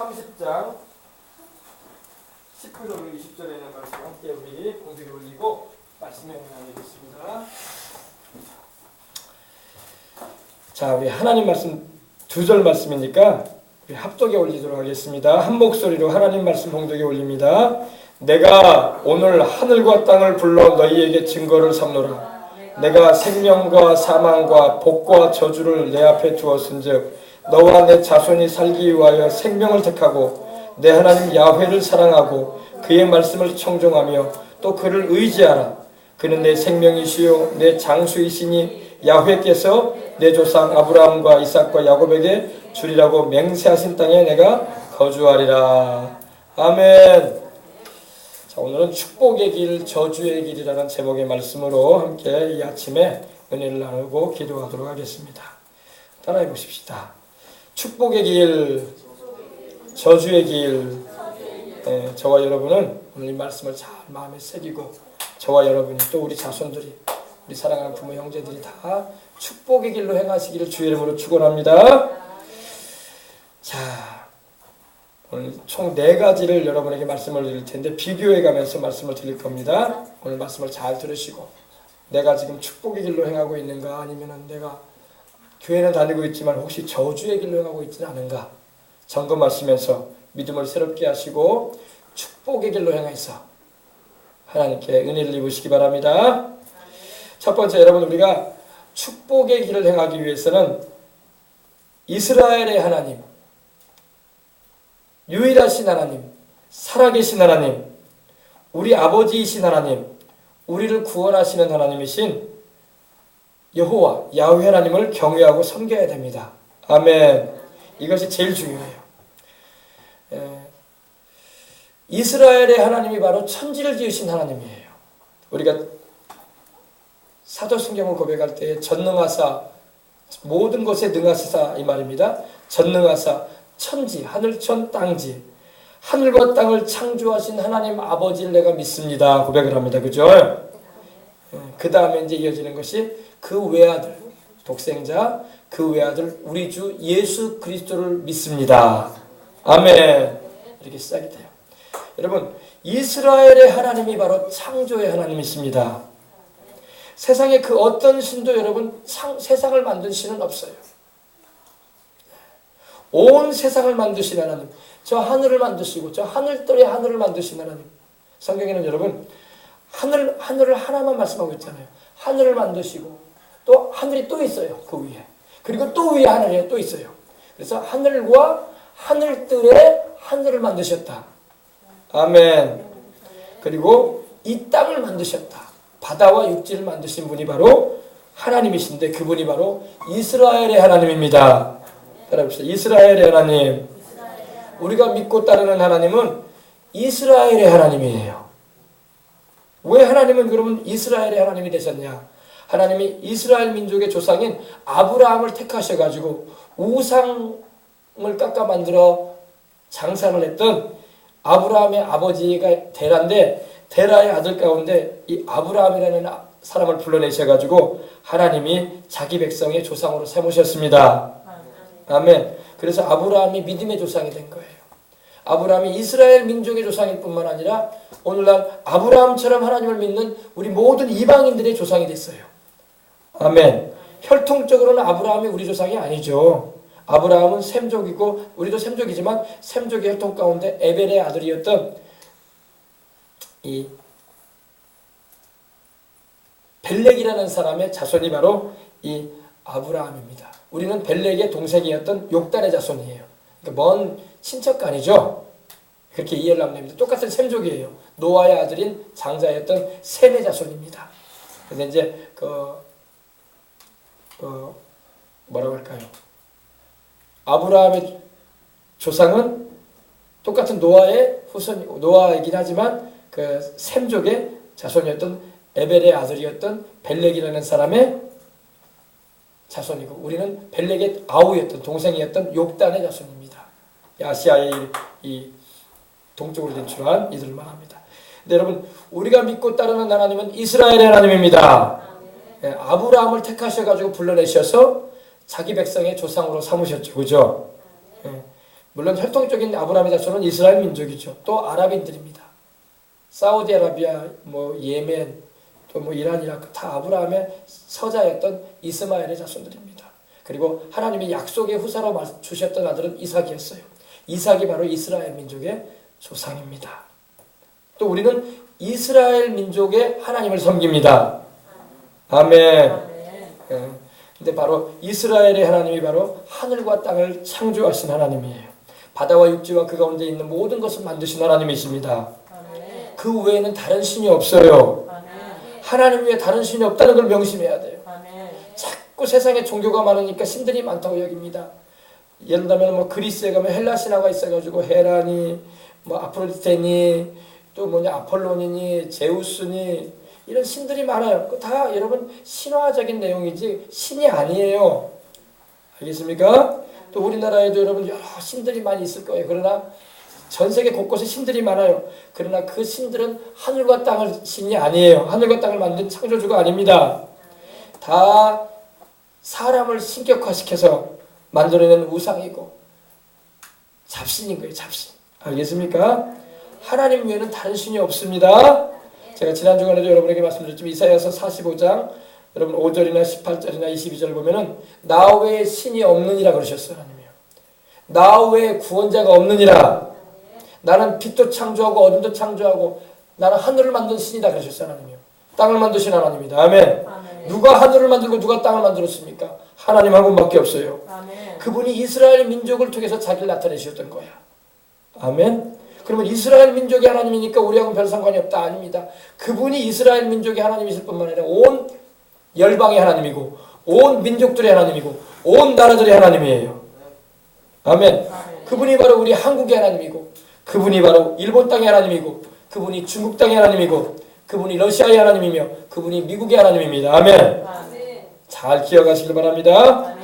30장 19절 20절에 있는 말씀 함께 우리 공들이 올리고 말씀에 나누겠습니다. 자, 우리 하나님 말씀 두 절 말씀이니까 우리 합독에 올리도록 하겠습니다. 한 목소리로 하나님 말씀 봉독에 올립니다. 내가 오늘 하늘과 땅을 불러 너희에게 증거를 삼노라. 내가 생명과 사망과 복과 저주를 내 앞에 두었은즉 너와 내 자손이 살기 위하여 생명을 택하고 내 하나님 야훼를 사랑하고 그의 말씀을 청종하며 또 그를 의지하라. 그는 내 생명이시요 내 장수이시니 야훼께서 내 조상 아브라함과 이삭과 야곱에게 주리라고 맹세하신 땅에 내가 거주하리라. 아멘. 자, 오늘은 축복의 길, 저주의 길이라는 제목의 말씀으로 함께 이 아침에 은혜를 나누고 기도하도록 하겠습니다. 따라해 보십시다. 축복의 길, 저주의 길. 네, 저와 여러분은 오늘 이 말씀을 잘 마음에 새기고 저와 여러분이 또 우리 자손들이 우리 사랑하는 부모 형제들이 다 축복의 길로 행하시기를 주의 이름으로 축원합니다. 자, 오늘 총 4가지를 여러분에게 말씀을 드릴 텐데 비교해 가면서 말씀을 드릴 겁니다. 오늘 말씀을 잘 들으시고 내가 지금 축복의 길로 행하고 있는가 아니면 내가 교회는 다니고 있지만 혹시 저주의 길로 행하고 있지는 않은가 점검하시면서 믿음을 새롭게 하시고 축복의 길로 행해서 하나님께 은혜를 입으시기 바랍니다. 첫 번째, 여러분, 우리가 축복의 길을 행하기 위해서는 이스라엘의 하나님, 유일하신 하나님, 살아계신 하나님, 우리 아버지이신 하나님, 우리를 구원하시는 하나님이신 여호와 야훼 하나님을 경외하고 섬겨야 됩니다. 아멘. 이것이 제일 중요해요. 이스라엘의 하나님이 바로 천지를 지으신 하나님이에요. 우리가 사도신경을 고백할 때 전능하사, 모든 것에 능하시사 이 말입니다. 전능하사, 천지, 하늘천, 땅지, 하늘과 땅을 창조하신 하나님 아버지를 내가 믿습니다. 고백을 합니다. 그죠? 그 다음에 이제 이어지는 것이 그 외아들, 독생자, 그 외아들, 우리 주 예수 그리스도를 믿습니다. 아멘. 이렇게 시작이 돼요. 여러분, 이스라엘의 하나님이 바로 창조의 하나님이십니다. 세상에 그 어떤 신도 여러분 세상을 만든 신은 없어요. 온 세상을 만드신 하나님, 저 하늘을 만드시고 저 하늘들의 하늘을 만드신 하나님. 성경에는 여러분 하늘을 하나만 말씀하고 있잖아요. 하늘을 만드시고 또 하늘이 또 있어요. 그 위에. 그리고 또 위에 하늘이 또 있어요. 그래서 하늘과 하늘들의 하늘을 만드셨다. 아멘. 그리고 이 땅을 만드셨다. 바다와 육지를 만드신 분이 바로 하나님이신데 그분이 바로 이스라엘의 하나님입니다. 따라합시다. 이스라엘의 하나님. 우리가 믿고 따르는 하나님은 이스라엘의 하나님이에요. 왜 하나님은 그러면 이스라엘의 하나님이 되셨냐? 하나님이 이스라엘 민족의 조상인 아브라함을 택하셔가지고 우상을 깎아 만들어 장사를 했던 아브라함의 아버지가 데라인데 데라의 아들 가운데 이 아브라함이라는 사람을 불러내셔가지고 하나님이 자기 백성의 조상으로 삼으셨습니다. 아멘. 그래서 아브라함이 믿음의 조상이 된 거예요. 아브라함이 이스라엘 민족의 조상일 뿐만 아니라 오늘날 아브라함처럼 하나님을 믿는 우리 모든 이방인들의 조상이 됐어요. 아멘. 혈통적으로는 아브라함이 우리 조상이 아니죠. 아브라함은 셈족이고 우리도 셈족이지만 셈족의 혈통 가운데 에벨의 아들이었던 이 벨렉이라는 사람의 자손이 바로 이 아브라함입니다. 우리는 벨렉의 동생이었던 욕단의 자손이에요. 그러니까 먼 친척 아니죠. 그렇게 이해를 하면 됩니다. 똑같은 셈족이에요. 노아의 아들인 장자였던 셈의 자손입니다. 그래서 이제 뭐라고 할까요? 아브라함의 조상은 똑같은 노아의 후손, 노아이긴 하지만 그 셈족의 자손이었던 에벨의 아들이었던 벨렉이라는 사람의 자손이고 우리는 벨렉의 아우였던 동생이었던 욕단의 자손입니다. 아시아의 이 동쪽으로 진출한 이들을 말합니다. 근데 여러분 우리가 믿고 따르는 하나님은 이스라엘의 하나님입니다. 아브라함을 택하셔가지고 불러내셔서 자기 백성의 조상으로 삼으셨죠. 그죠? 물론 혈통적인 아브라함의 자손은 이스라엘 민족이죠. 또 아랍인들입니다. 사우디아라비아, 예멘, 또 이란, 이라크 다 아브라함의 서자였던 이스마엘의 자손들입니다. 그리고 하나님이 약속의 후사로 주셨던 아들은 이삭이었어요. 이삭이 바로 이스라엘 민족의 조상입니다. 또 우리는 이스라엘 민족의 하나님을 섬깁니다. 아멘. 근데 바로 이스라엘의 하나님이 바로 하늘과 땅을 창조하신 하나님이에요. 바다와 육지와 그 가운데 있는 모든 것을 만드신 하나님이십니다. 그 외에는 다른 신이 없어요. 하나님 외에 다른 신이 없다는 걸 명심해야 돼요. 자꾸 세상에 종교가 많으니까 신들이 많다고 여깁니다. 예를 들면 그리스에 가면 헬라 신화가 있어가지고 헤라니, 아프로디테니, 또 아폴론이니, 제우스니 이런 신들이 많아요. 다 여러분 신화적인 내용이지 신이 아니에요. 알겠습니까? 또 우리나라에도 여러분 여러 신들이 많이 있을 거예요. 그러나 전 세계 곳곳에 신들이 많아요. 그러나 그 신들은 하늘과 땅을 신이 아니에요. 하늘과 땅을 만든 창조주가 아닙니다. 다 사람을 신격화시켜서 만들어낸 우상이고 잡신인 거예요. 잡신. 알겠습니까? 하나님 외에는 다른 신이 없습니다. 제가 지난 주간에도 여러분에게 말씀드렸지만 이사야서 45장 여러분 5절이나 18절이나 22절 보면은 나 외에 신이 없느니라 그러셨어요. 하나님이요. 나 외에 구원자가 없느니라. 나는 빛도 창조하고 어둠도 창조하고 나는 하늘을 만든 신이다 그러셨어요. 하나님이요. 땅을 만드신 하나님이다. 아멘. 누가 하늘을 만들고 누가 땅을 만들었습니까? 하나님 한 분밖에 없어요. 아멘. 그분이 이스라엘 민족을 통해서 자기를 나타내셨던 거야. 아멘. 그러면 이스라엘 민족이 하나님이니까 우리하고는 별 상관이 없다? 아닙니다. 그분이 이스라엘 민족의 하나님이실 뿐만 아니라 온 열방의 하나님이고 온 민족들의 하나님이고 온 나라들의 하나님이에요. 아멘. 그분이 바로 우리 한국의 하나님이고 그분이 바로 일본 땅의 하나님이고 그분이 중국 땅의 하나님이고 그분이 러시아의 하나님이며 그분이 미국의 하나님입니다. 아멘. 잘 기억하시길 바랍니다.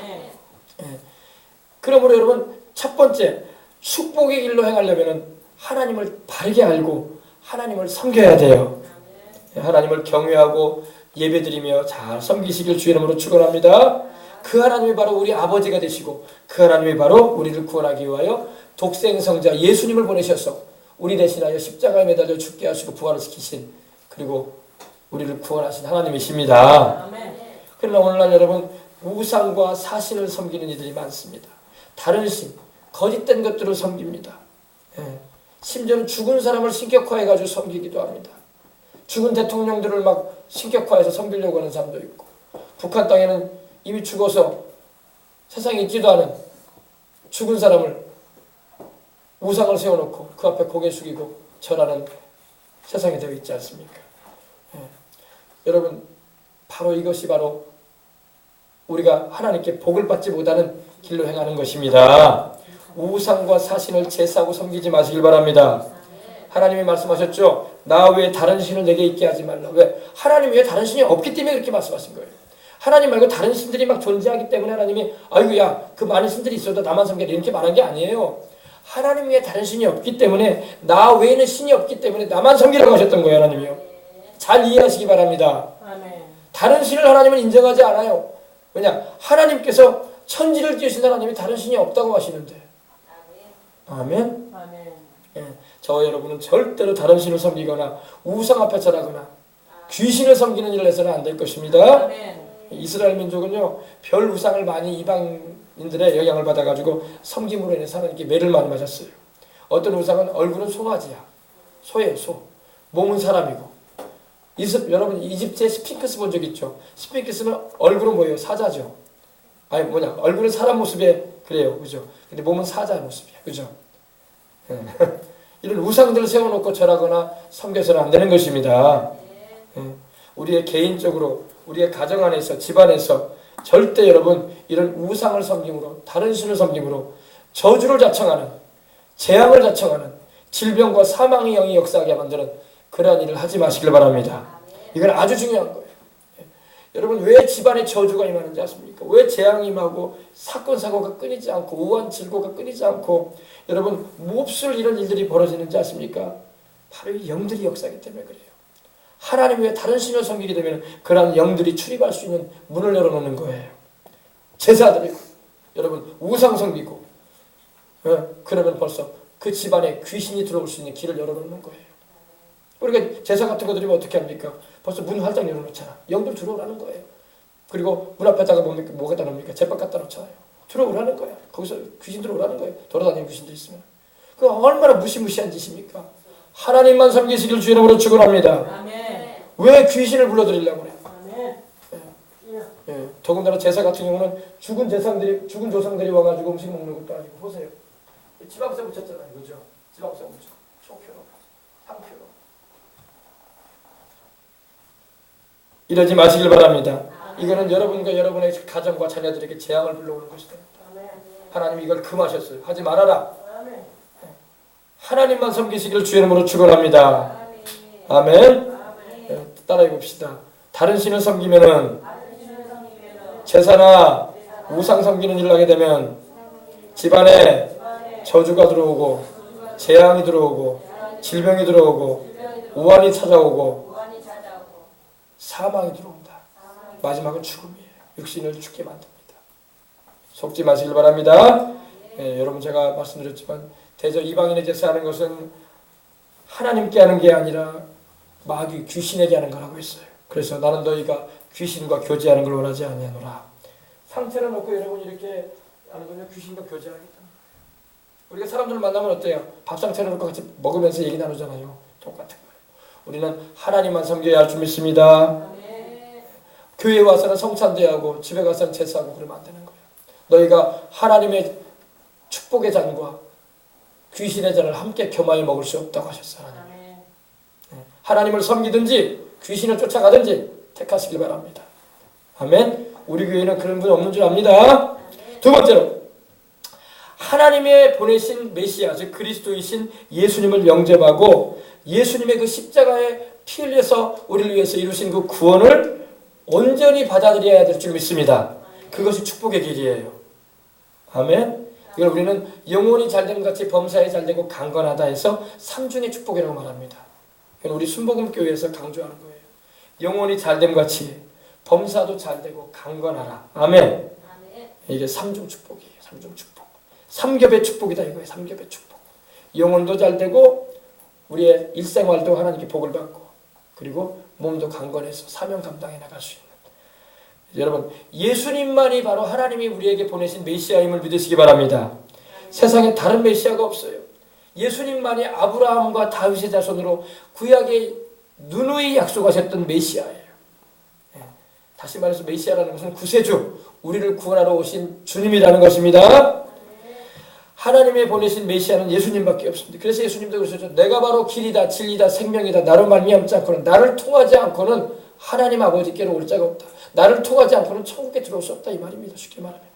그러므로 여러분 첫 번째 축복의 길로 행하려면 하나님을 바르게 알고 하나님을 섬겨야 돼요. 하나님을 경외하고 예배드리며 잘 섬기시길 주의 이름으로 축원합니다. 그 하나님이 바로 우리 아버지가 되시고 그 하나님이 바로 우리를 구원하기 위하여 독생성자 예수님을 보내셔서 우리 대신하여 십자가에 매달려 죽게 하시고 부활시키신 그리고 우리를 구원하신 하나님이십니다. 그러나 오늘날 여러분 우상과 사신을 섬기는 이들이 많습니다. 다른 신, 거짓된 것들을 섬깁니다. 심지어는 죽은 사람을 신격화해가지고 섬기기도 합니다. 죽은 대통령들을 막 신격화해서 섬기려고 하는 사람도 있고 북한 땅에는 이미 죽어서 세상에 있지도 않은 죽은 사람을 우상을 세워놓고 그 앞에 고개 숙이고 절하는 세상에 되어 있지 않습니까? 여러분 바로 이것이 바로 우리가 하나님께 복을 받지 못하는 길로 행하는 것입니다. 우상과 사신을 제사하고 섬기지 마시길 바랍니다. 하나님이 말씀하셨죠. 나 외에 다른 신을 내게 있게 하지 말라. 왜? 하나님 외에 다른 신이 없기 때문에 그렇게 말씀하신 거예요. 하나님 말고 다른 신들이 막 존재하기 때문에 하나님이 아이고야 그 많은 신들이 있어도 나만 섬겨라 이렇게 말한 게 아니에요. 하나님 외에 다른 신이 없기 때문에 나 외에는 신이 없기 때문에 나만 섬기라고 하셨던 거예요. 하나님이요. 잘 이해하시기 바랍니다. 아멘. 다른 신을 하나님은 인정하지 않아요. 왜냐? 하나님께서 천지를 지으신 하나님이 다른 신이 없다고 하시는데. 아멘. 아멘. 저 여러분은 절대로 다른 신을 섬기거나 우상 앞에 절하거나 귀신을 섬기는 일을 해서는 안 될 것입니다. 아멘. 이스라엘 민족은요 별 우상을 많이 이방인들의 영향을 받아가지고 섬김으로 인해서 하나님께 매를 많이 맞았어요. 어떤 우상은 얼굴은 송아지야, 소예요, 소. 몸은 사람이고. 여러분 이집트의 스핑크스 본 적 있죠? 스핑크스는 얼굴은 뭐예요? 사자죠. 얼굴은 사람 모습에 그래요, 그죠? 근데 몸은 사자 모습이야, 그죠? 이런 우상들을 세워놓고 절하거나 섬겨서는 안 되는 것입니다. 우리의 개인적으로, 우리의 가정 안에서, 집안에서 절대 여러분 이런 우상을 섬김으로, 다른 신을 섬김으로 저주를 자청하는, 재앙을 자청하는, 질병과 사망의 영이 역사하게 만드는 그러한 일을 하지 마시길 바랍니다. 이건 아주 중요한 거예요. 여러분 왜 집안에 저주가 임하는지 아십니까? 왜 재앙이 임하고 사건 사고가 끊이지 않고 우한 질고가 끊이지 않고 여러분 몹쓸 이런 일들이 벌어지는지 아십니까? 바로 이 영들이 역사하기 때문에 그래요. 하나님 외에 다른 신을 섬기게 되면 그러한 영들이 출입할 수 있는 문을 열어놓는 거예요. 제사드리고 여러분 우상 섬기고 그러면 벌써 그 집안에 귀신이 들어올 수 있는 길을 열어놓는 거예요. 우리가 제사 같은 거 드리면 어떻게 합니까? 벌써 문 활짝 열어놓잖아. 영들 들어오라는 거예요. 그리고 문 앞에다가 뭐가 놓습니까? 제밥 갖다 놓잖아요. 들어오라는 거야. 거기서 귀신 들어오라는 거예요. 돌아다니는 귀신도 있으면. 그 얼마나 무시무시한 짓입니까? 하나님만 섬기시길 주 이름으로 축원합니다. 왜 귀신을 불러들이려고 그래요? 더군다나 제사 같은 경우는 죽은 조상들이 와가지고 음식 먹는 것도 아니고 보세요. 지방세 붙였잖아요, 그죠? 지방세 붙여, 초표로, 상표로. 이러지 마시길 바랍니다. 이거는 여러분과 여러분의 가정과 자녀들에게 재앙을 불러오는 것이다. 하나님이 이걸 금하셨어요. 하지 말아라. 하나님만 섬기시기를 주의 이름으로 축원합니다. 아멘. 따라해 봅시다. 다른 신을 섬기면은 제사나 우상 섬기는 일을 하게 되면 집안에 저주가 들어오고 재앙이 들어오고 질병이 들어오고 우환이 찾아오고 사망이 들어온다. 마지막은 죽음이에요. 육신을 죽게 만듭니다. 속지 마시길 바랍니다. 여러분 제가 말씀드렸지만 대저 이방인의 제사하는 것은 하나님께 하는 게 아니라 마귀 귀신에게 하는 거라고 했어요. 그래서 나는 너희가 귀신과 교제하는 걸 원하지 아니하노라. 상처를 놓고 여러분 이렇게 하는 거는 귀신과 교제하겠다. 우리가 사람들을 만나면 어때요? 밥상 차려놓고 같이 먹으면서 얘기 나누잖아요. 똑같은 거예요. 우리는 하나님만 섬겨야 할 줄 믿습니다. 교회 와서는 성찬대하고 집에 가서는 제사하고 그러면 안 되는 거예요. 너희가 하나님의 축복의 잔과 귀신의 잔을 함께 겸하여 먹을 수 없다고 하셨어요. 하나님을 섬기든지 귀신을 쫓아가든지 택하시길 바랍니다. 아멘. 우리 교회는 그런 분 없는 줄 압니다. 두 번째로 하나님의 보내신 메시아 즉 그리스도이신 예수님을 영접하고 예수님의 그 십자가에 피 흘려서 우리를 위해서 이루신 그 구원을 온전히 받아들여야 될 줄 믿습니다. 그것이 축복의 길이에요. 아멘. 이걸 우리는 영혼이 잘됨 같이 범사에 잘되고 강건하다 해서 삼중의 축복이라고 말합니다. 이건 우리 순복음교회에서 강조하는 거예요. 영혼이 잘됨 같이 범사도 잘되고 강건하라. 아멘. 이게 삼중 축복이에요. 삼중 축복. 삼겹의 축복이다 이거예요. 삼겹의 축복. 영혼도 잘되고 우리의 일생활도 하나님께 복을 받고 그리고 몸도 강건해서 사명 감당해 나갈 수 있는. 여러분 예수님만이 바로 하나님이 우리에게 보내신 메시아임을 믿으시기 바랍니다. 세상에 다른 메시아가 없어요. 예수님만이 아브라함과 다윗의 자손으로 구약에 누누이 약속하셨던 메시아예요. 다시 말해서 메시아라는 것은 구세주, 우리를 구원하러 오신 주님이라는 것입니다. 하나님의 보내신 메시아는 예수님밖에 없습니다. 그래서 예수님도 그러셨죠. 내가 바로 길이다 진리다 생명이다. 나로 말미암지 않고는 나를 통하지 않고는 하나님 아버지께로 올 자가 없다. 나를 통하지 않고는 천국에 들어올 수 없다 이 말입니다. 쉽게 말하면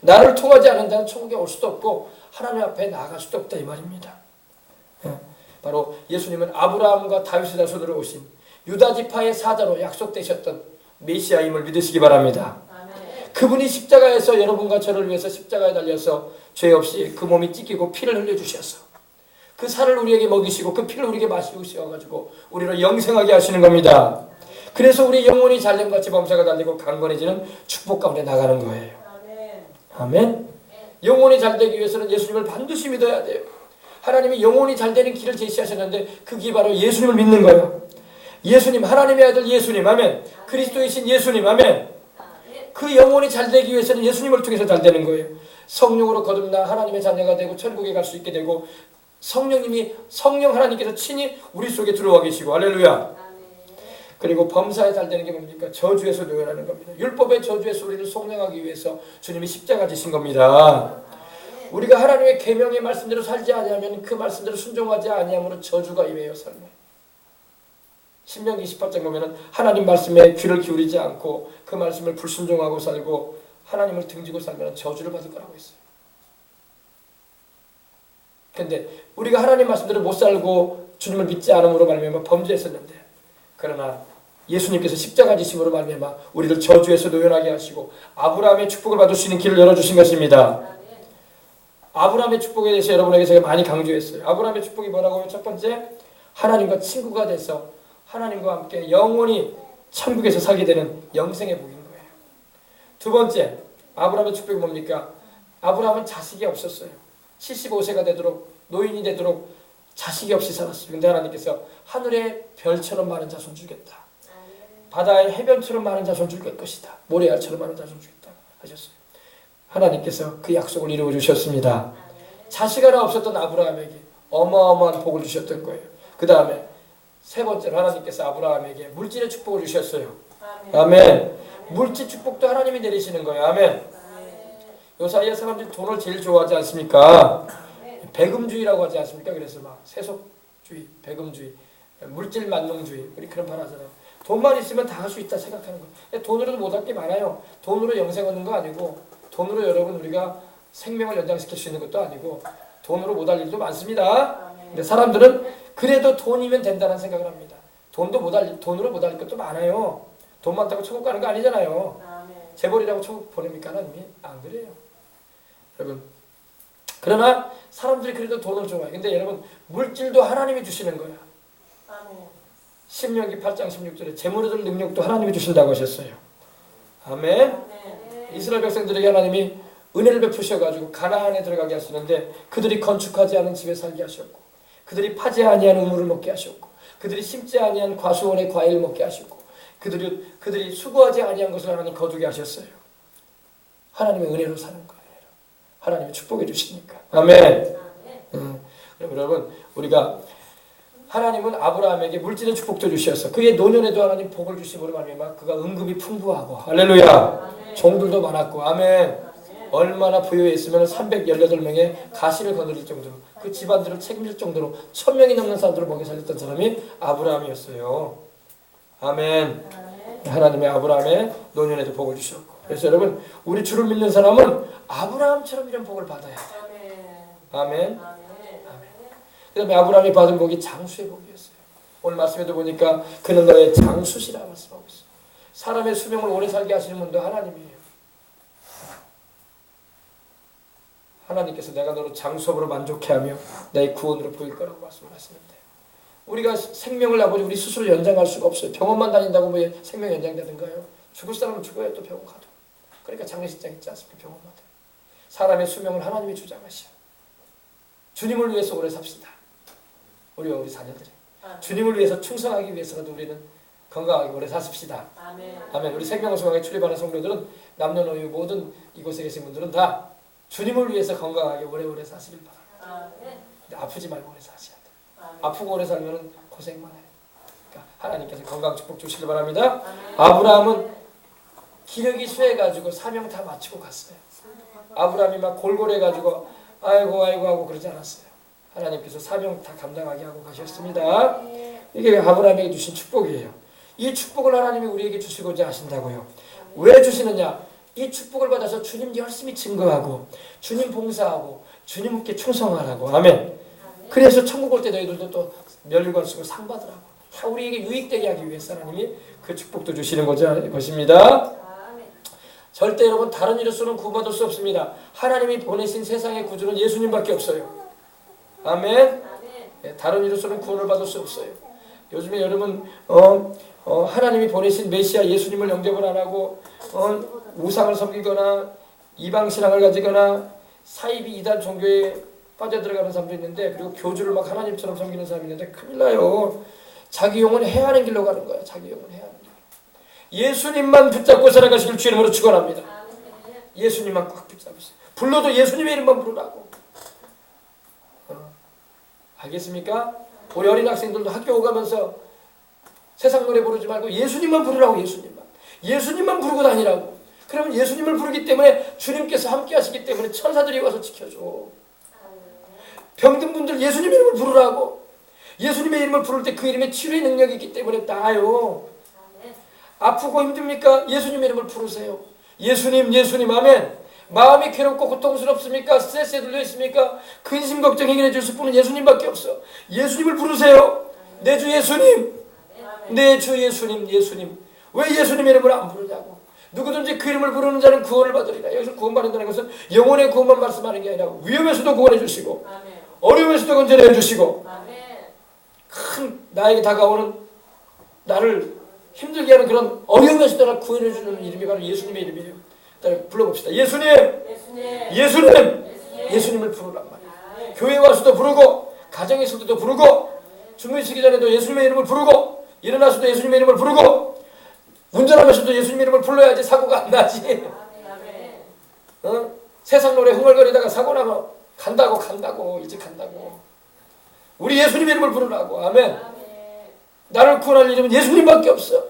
나를 통하지 않은 자는 천국에 올 수도 없고 하나님 앞에 나아갈 수도 없다 이 말입니다. 바로 예수님은 아브라함과 다윗의 자손으로 오신 유다 지파의 사자로 약속되셨던 메시아임을 믿으시기 바랍니다. 그분이 십자가에서 여러분과 저를 위해서 십자가에 달려서 죄 없이 그 몸이 찢기고 피를 흘려주셔서 그 살을 우리에게 먹이시고 그 피를 우리에게 마시고 우리를 영생하게 하시는 겁니다. 그래서 우리 영혼이 잘됨같이 범사가 달리고 강건해지는 축복 가운데 나가는 거예요. 아멘. 영혼이 잘되기 위해서는 예수님을 반드시 믿어야 돼요. 하나님이 영혼이 잘되는 길을 제시하셨는데 그게 바로 예수님을 믿는 거예요. 예수님, 하나님의 아들 예수님, 아멘. 그리스도이신 예수님, 아멘. 그 영혼이 잘되기 위해서는 예수님을 통해서 잘되는 거예요. 성령으로 거듭나 하나님의 자녀가 되고 천국에 갈 수 있게 되고 성령 하나님께서 친히 우리 속에 들어와 계시고 할렐루야. 그리고 범사에 잘되는 게 뭡니까? 저주에서 노연하는 겁니다. 율법의 저주에서 우리를 속량하기 위해서 주님이 십자가 지신 겁니다. 우리가 하나님의 계명의 말씀대로 살지 아니하면 그 말씀대로 순종하지 아니함으로 저주가 임해요 삶에. 신명기 28장 보면은 하나님 말씀에 귀를 기울이지 않고 그 말씀을 불순종하고 살고 하나님을 등지고 살면 저주를 받을 거라고 했어요. 그런데 우리가 하나님 말씀대로 못 살고 주님을 믿지 않음으로 말미암아 범죄했었는데 그러나 예수님께서 십자가 지심으로 말미암아 우리를 저주에서 노연하게 하시고 아브라함의 축복을 받을 수 있는 길을 열어주신 것입니다. 아브라함의 축복에 대해서 여러분에게 제가 많이 강조했어요. 아브라함의 축복이 뭐라고요? 첫 번째, 하나님과 친구가 돼서 하나님과 함께 영원히 천국에서 살게 되는 영생의 복인 거예요. 두 번째, 아브라함의 축복이 뭡니까? 아브라함은 자식이 없었어요. 75세가 되도록 노인이 되도록 자식이 없이 살았어요. 근데 하나님께서 하늘의 별처럼 많은 자손 주겠다. 바다의 해변처럼 많은 자손 줄 것이다. 모래알처럼 많은 자손 주겠다 하셨어요. 하나님께서 그 약속을 이루어 주셨습니다. 자식 하나 없었던 아브라함에게 어마어마한 복을 주셨던 거예요. 그 다음에 세 번째로 하나님께서 아브라함에게 물질의 축복을 주셨어요. 아멘. 물질 축복도 하나님이 내리시는 거예요. 아멘. 요 사이에 사람들이 돈을 제일 좋아하지 않습니까? 배금주의라고 하지 않습니까? 그래서 막 세속주의, 배금주의, 물질 만능주의, 우리 그런 말 하잖아요. 돈만 있으면 다 할 수 있다 생각하는 거예요. 돈으로도 못할 게 많아요. 돈으로 영생 얻는 거 아니고, 돈으로 여러분 우리가 생명을 연장시킬 수 있는 것도 아니고, 돈으로 못할 일도 많습니다. 근데 사람들은 그래도 돈이면 된다는 생각을 합니다. 돈으로 못할 것도 많아요. 돈 많다고 천국 가는 거 아니잖아요. 재벌이라고 천국 보냅니까? 하나님이? 안 그래요. 여러분, 그러나 사람들이 그래도 돈을 좋아해요. 근데 여러분, 물질도 하나님이 주시는 거야. 신명기 8장 16절에 재물을 얻을 능력도 하나님이 주신다고 하셨어요. 아멘. 이스라엘 백성들에게 하나님이 은혜를 베푸셔가지고 가나안에 들어가게 하시는데, 그들이 건축하지 않은 집에 살게 하셨고, 그들이 파지 아니한 우물을 먹게 하셨고, 그들이 심지 아니한 과수원의 과일을 먹게 하셨고, 그들이 수고하지 아니한 것을 하나님 거두게 하셨어요. 하나님의 은혜로 사는 거예요. 하나님이 축복해 주시니까. 아멘. 여러분, 우리가 하나님은 아브라함에게 물질의 축복도 주셔서 그의 노년에도 하나님 복을 주심으로 말미암아 그가 은급이 풍부하고, 할렐루야, 종들도 많았고, 아멘. 얼마나 부유했으면 318명의 가시를 거느릴 정도로, 그 집안들을 책임질 정도로 1000명이 넘는 사람들을 먹여 살렸던 사람이 아브라함이었어요. 아멘. 하나님의 아브라함의 노년에도 복을 주셨고, 그래서 여러분, 우리 주를 믿는 사람은 아브라함처럼 이런 복을 받아야 돼요. 아멘. 그 다음에 아브라함이 받은 복이 장수의 복이었어요. 오늘 말씀에도 보니까 그는 너의 장수시라 말씀하고 있어요. 사람의 수명을 오래 살게 하시는 분도 하나님이에요. 하나님께서 내가 너를 장수업으로 만족해하며 나의 구원으로 보일 거라고 말씀하시는데, 우리가 생명을 아버지 우리 스스로 연장할 수가 없어요. 병원만 다닌다고 뭐 생명 연장되는가요? 죽을 사람은 죽어야 또 병원 가도. 그러니까 장례식장 있지 않습니까? 병원마다. 사람의 수명을 하나님이 주장하시오. 주님을 위해서 오래 삽시다. 우리와 우리 자녀들이. 주님을 위해서 충성하기 위해서라도 우리는 건강하게 오래 사십시다. 아멘. 우리 생명수강에 출입하는 성도들은 남녀노소 모든 이곳에 계신 분들은 다 주님을 위해서 건강하게 오래오래 사시길 바랍니다. 근데 아프지 말고 오래 사셔야 돼요. 아프고 오래 살면 고생만 해요. 그러니까 하나님께서 건강 축복 주시길 바랍니다. 아브라함은 기력이 쇠해가지고 사명 다 마치고 갔어요. 아브라함이 막 골골해가지고 아이고 하고 그러지 않았어요. 하나님께서 사명 다 감당하게 하고 가셨습니다. 이게 아브라함에게 주신 축복이에요. 이 축복을 하나님이 우리에게 주시고자 하신다고요. 왜 주시느냐? 이 축복을 받아서 주님 열심히 증거하고, 주님 봉사하고, 주님께 충성하라고. 아멘. 그래서 천국 올 때 너희들도 또 멸관 쓰고 상 받으라고. 우리에게 유익되게 하기 위해서 하나님이 그 축복도 주시는 것입니다. 절대 여러분 다른 이로서는 구원받을 수 없습니다. 하나님이 보내신 세상의 구주는 예수님밖에 없어요. 아멘. 다른 이로서는 구원을 받을 수 없어요. 요즘에 여러분 하나님이 보내신 메시아 예수님을 영접을 안 하고 우상을 섬기거나 이방신앙을 가지거나 사이비 이단 종교에 빠져들어가는 사람도 있는데, 그리고 교주를 막 하나님처럼 섬기는 사람이 있는데 큰일 나요. 자기 영혼 해하는 길로 가는 거야. 자기 영혼 해하는 길. 예수님만 붙잡고 살아가시길 주 이름으로 축원합니다. 예수님만 꽉 붙잡으세요. 불러도 예수님의 이름만 부르라고. 알겠습니까? 우리 어린 학생들도 학교 오가면서 세상 노래 부르지 말고 예수님만 부르라고. 예수님만 부르고 다니라고. 그러면 예수님을 부르기 때문에 주님께서 함께 하시기 때문에 천사들이 와서 지켜줘. 병든 분들 예수님 이름을 부르라고. 예수님의 이름을 부를 때 그 이름에 치료의 능력이 있기 때문에 나아요. 아프고 힘듭니까? 예수님의 이름을 부르세요. 예수님 아멘. 마음이 괴롭고 고통스럽습니까? 스트레스에 들려 있습니까? 근심 걱정 해결해 주실 분은 예수님밖에 없어. 예수님을 부르세요. 내 주 예수님, 내 주 예수님. 왜 예수님의 이름을 안 부르냐고. 누구든지 그 이름을 부르는 자는 구원을 받으리라. 여기서 구원받는다는 것은 영혼의 구원만 말씀하는 게 아니라 위험에서도 구원해 주시고, 어려움에서도 건져내 주시고, 큰 나에게 다가오는 나를 힘들게 하는 그런 어려움에서도 나를 구원해 주는 이름이 바로 예수님의 이름이에요. 불러봅시다. 예수님을 부르란 말이에요. 교회 와서도 부르고 가정에서도 부르고 주무시기 전에도 예수님의 이름을 부르고 일어나서도 예수님의 이름을 부르고 운전하면서도 예수님의 이름을 불러야지 사고가 안 나지. 세상 노래 흥얼거리다가 사고 나면 간다고 일찍 간다고. 우리 예수님의 이름을 부르라고. 아멘. 나를 구원할 이름은 예수님밖에 없어.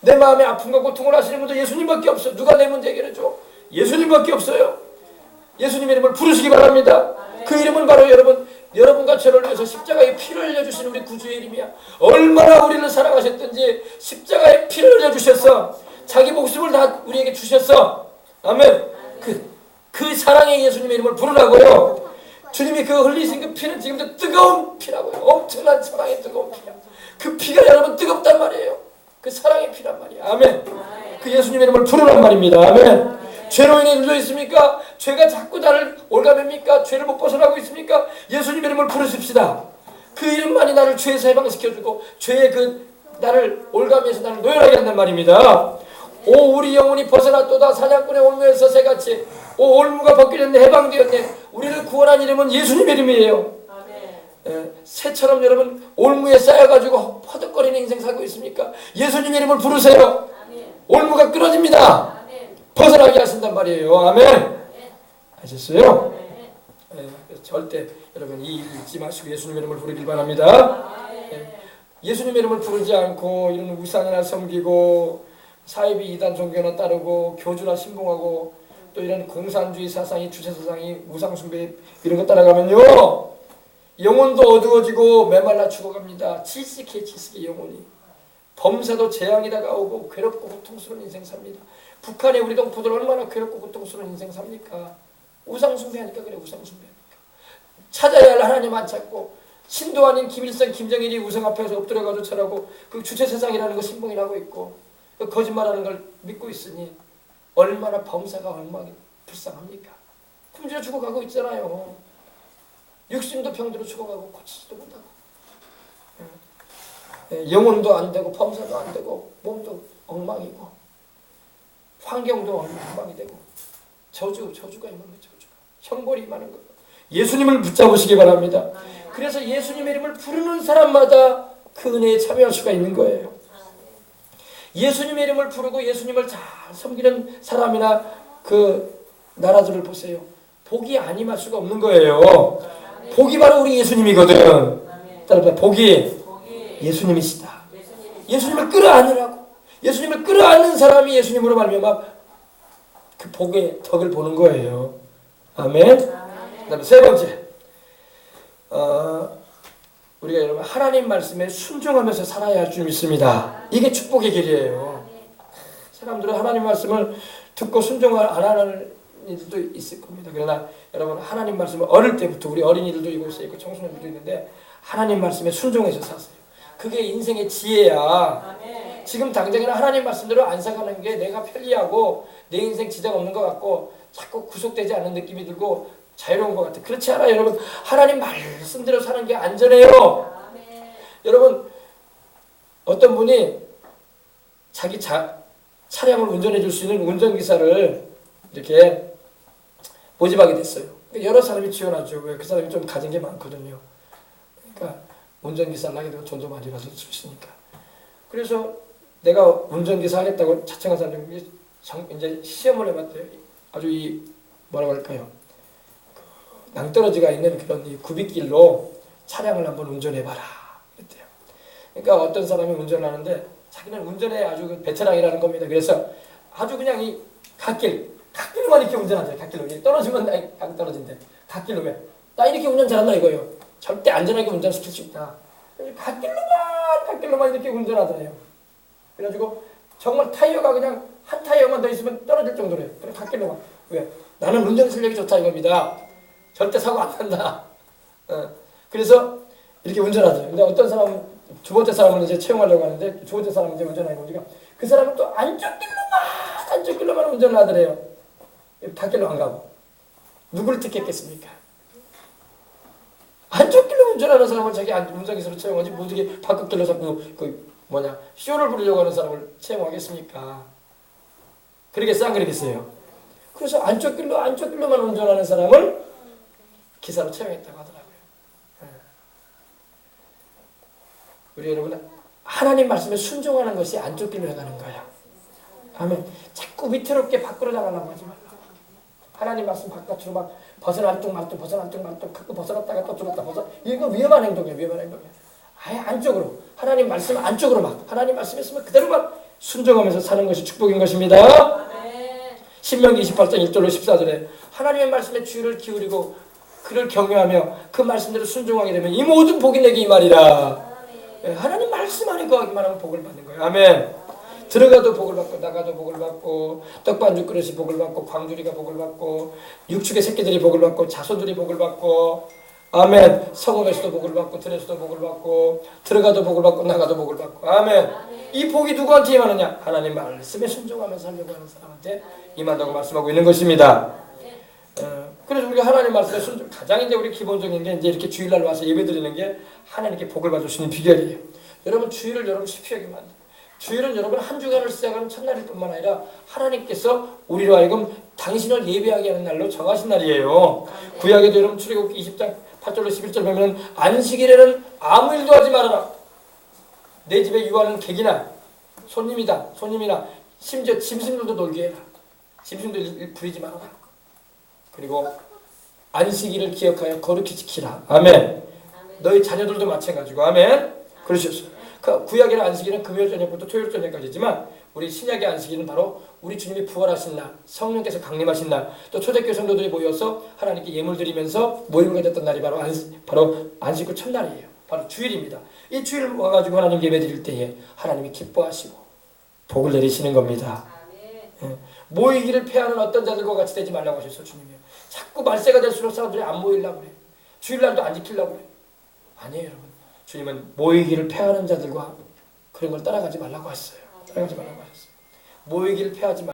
내 마음에 아픔과 고통을 하시는 분도 예수님밖에 없어. 누가 내 문제 해결해줘? 예수님밖에 없어요. 예수님의 이름을 부르시기 바랍니다. 그 이름은 바로 여러분과 저를 위해서 십자가에 피를 흘려주신 우리 구주의 이름이야. 얼마나 우리를 사랑하셨든지 십자가에 피를 흘려주셨어. 자기 목숨을 다 우리에게 주셨어. 아멘. 그 사랑의 예수님의 이름을 부르라고요. 주님이 그 흘리신 그 피는 지금도 뜨거운 피라고요. 엄청난 사랑의 뜨거운 피야. 그 피가 여러분 뜨겁단 말이에요. 그 사랑의 피란 말이야. 아멘. 그 예수님의 이름을 부르란 말입니다. 아멘. 죄로 인해 눌려 있습니까? 죄가 자꾸 나를 올가맵니까? 죄를 못 벗어나고 있습니까? 예수님의 이름을 부르십시다. 그 이름만이 나를 죄에서 해방시켜주고 죄의 나를 올가면서 나를 노열하게 한단 말입니다. 오 우리 영혼이 벗어났도다. 사냥꾼의 올무에서 새같이 오 올무가 벗겨졌네. 해방되었네. 우리를 구원한 이름은 예수님의 이름이에요. 새처럼 여러분 올무에 쌓여가지고 허덕거리는 인생 살고 있습니까? 예수님의 이름을 부르세요. 올무가 끊어집니다. 벗어나게 하신단 말이에요. 아멘. 아셨어요? 절대 여러분 잊지 마시고 예수님의 이름을 부르길 바랍니다. 예수님의 이름을 부르지 않고 이런 우상이나 섬기고 사이비 이단 종교나 따르고 교주나 신봉하고 또 이런 공산주의 사상이 주체사상이 우상숭배 이런 거 따라가면요 영혼도 어두워지고 메말라 죽어갑니다. 질식해 영혼이. 범사도 재앙이 다가오고 괴롭고 고통스러운 인생 삽니다. 북한의 우리 동포들 얼마나 괴롭고 고통스러운 인생 삽니까? 우상숭배하니까 그래. 우상숭배하니까 찾아야 할 하나님 안 찾고 신도 아닌 김일성 김정일이 우상 앞에서 엎드려가지고 절하고 그 주체사상이라는 거 신봉이 하고 있고 그 거짓말하는 걸 믿고 있으니 얼마나 범사가 엉망이 불쌍합니까? 굶주려 죽어가고 있잖아요. 육신도 병들어 죽어가고 고치지도 못하고 영혼도 안 되고 범사도 안 되고 몸도 엉망이고 환경도 엉망이 되고 저주가 임하는 거 저주가 형벌이 임하는 거. 예수님을 붙잡으시기 바랍니다. 그래서 예수님의 이름을 부르는 사람마다 그 은혜에 참여할 수가 있는 거예요. 예수님의 이름을 부르고 예수님을 잘 섬기는 사람이나 그 나라들을 보세요. 복이 안 임할 수가 없는 거예요. 복이 바로 우리 예수님이거든. 따라서 복이 예수님이시다. 예수님을 끌어안으라고. 예수님을 끌어안는 사람이 예수님으로 말미암아 그 복의 덕을 보는 거예요. 아멘. 그다음에 세 번째, 우리가 여러분 하나님 말씀에 순종하면서 살아야 할 줄 믿습니다. 이게 축복의 길이에요. 사람들은 하나님 말씀을 듣고 순종을 안 하는 이들도 있을 겁니다. 그러나 여러분 하나님 말씀을 어릴 때부터 우리 어린이들도 이곳에 있고 청소년들도 있는데 하나님 말씀에 순종해서 사세요. 그게 인생의 지혜야. 지금 당장에는 하나님 말씀대로 안 살아가는 게 내가 편리하고 내 인생 지장 없는 것 같고 자꾸 구속되지 않는 느낌이 들고 자유로운 것 같아. 그렇지 않아요. 여러분 하나님 말씀대로 사는 게 안전해요. 여러분 어떤 분이 자기 차량을 운전해 줄 수 있는 운전기사를 이렇게 모집하게 됐어요. 여러 사람이 지원하죠. 왜? 그 사람이 좀 가진 게 많거든요. 그러니까 운전기사를 하게 되고 돈도 많이 받을 수 있으니까. 그래서 내가 운전기사 하겠다고 자청한 사람이 이제 시험을 해봤대요. 아주 뭐라고 할까요? 낭떠러지가 있는 그런 이 굽이길로 차량을 한번 운전해봐라 그랬대요. 그러니까 어떤 사람이 운전을 하는데 자기는 운전에 아주 그 베테랑이라는 겁니다. 그래서 아주 그냥 이 갓길로만 이렇게 운전하죠. 갓길로 떨어지면 안 떨어진대. 갓길로 왜? 나 이렇게 운전 잘한다 이거예요. 절대 안전하게 운전시킬 수 있다. 갓길로만 이렇게 운전하잖아요. 그래가지고 정말 타이어가 그냥 한 타이어만 더 있으면 떨어질 정도래요. 그래 갓길로만. 왜? 나는 운전 실력이 좋다 이겁니다. 절대 사고 안 난다. 그래서 이렇게 운전하죠. 근데 어떤 사람은 두 번째 사람은 이제 채용하려고 하는데 두 번째 사람은 이제 운전하는 거니까 그 사람은 또 안쪽 길로만 운전을 하더래요. 갓길로 안 가고. 누구를 택했겠습니까? 안쪽 길로 운전하는 사람을 자기 운전기사로 채용하지 무지개 바깥 길로 자꾸 쇼를 부리려고 하는 사람을 채용하겠습니까? 그러겠어요? 안 그러겠어요? 그래서 안쪽 길로만 운전하는 사람을 기사로 채용했다고 하더라고요. 우리 여러분 하나님 말씀에 순종하는 것이 안쪽 길로 나가는 거야. 아멘. 자꾸 위태롭게 밖으로 나가려고 하지 말라. 하나님 말씀 바깥으로 막 벗어날뚝 말뚝 자꾸 벗어났다가 또 들어갔다 이거 위험한 행동이야. 아예 안쪽으로 하나님 말씀 안쪽으로 막 하나님 말씀 있으면 그대로 막 순종하면서 사는 것이 축복인 것입니다. 신명기 28장 1절로 14절에 하나님의 말씀에 주의를 기울이고 그를 경외하며 그 말씀대로 순종하게 되면 이 모든 복이 내게 임하리라. 하나님 말씀 안에 거하기만 하면 복을 받는 거예요. 아멘. 들어가도 복을 받고 나가도 복을 받고 떡반죽 그릇이 복을 받고 광주리가 복을 받고 육축의 새끼들이 복을 받고 자손들이 복을 받고 아멘. 성읍에서도 복을 받고 들에서도 복을 받고 들어가도 복을 받고 나가도 복을 받고 아멘. 이 복이 누구한테 임하느냐? 하나님 말씀에 순종하면서 살려고 하는 사람한테 임한다고 말씀하고 있는 것입니다. 그래서 우리가 하나님 말씀에 순종 가장 이제 우리 기본적인 게 이제 이렇게 주일날 와서 예배드리는 게 하나님께 복을 받을 수 있는 비결이에요. 여러분 주일을 여러분 쉽게 하게 만들. 주일은 여러분 한 주간을 시작하는 첫날일 뿐만 아니라 하나님께서 우리로 하여금 당신을 예배하게 하는 날로 정하신 날이에요. 구약에도 여러분 출애굽기 20장 8절로 11절 보면 안식일에는 아무 일도 하지 말아라. 내 집에 유하는 객이나 손님이나 심지어 짐승들도 놀게 해라. 짐승들 부리지 말아라. 그리고 안식일을 기억하여 거룩히 지키라. 아멘. 너희 자녀들도 마찬가지고 아멘. 그러셨어요. 그 구약의 안식일은 금요일 저녁부터 토요일 저녁까지지만 우리 신약의 안식일은 바로 우리 주님이 부활하신 날, 성령께서 강림하신 날, 또 초대교회 성도들이 모여서 하나님께 예물 드리면서 모임을 가졌던 날이 바로 안식 후 첫날이에요. 바로 주일입니다. 이 주일 와가지고 하나님 예배 드릴 때에 하나님이 기뻐하시고 복을 내리시는 겁니다. 모이기를 패하는 어떤 자들과 같이 되지 말라고 하셨어 주님이요. 자꾸 말세가 될수록 사람들이 안 모이려고 그래. 주일날도 안 지키려고 그래. 아니에요 여러분. 주님은 모이기를 패하는 자들과 그런 걸 따라가지 말라고 했어요. 따라가지 말라고 하셨어요. 모이기를 패하지 말.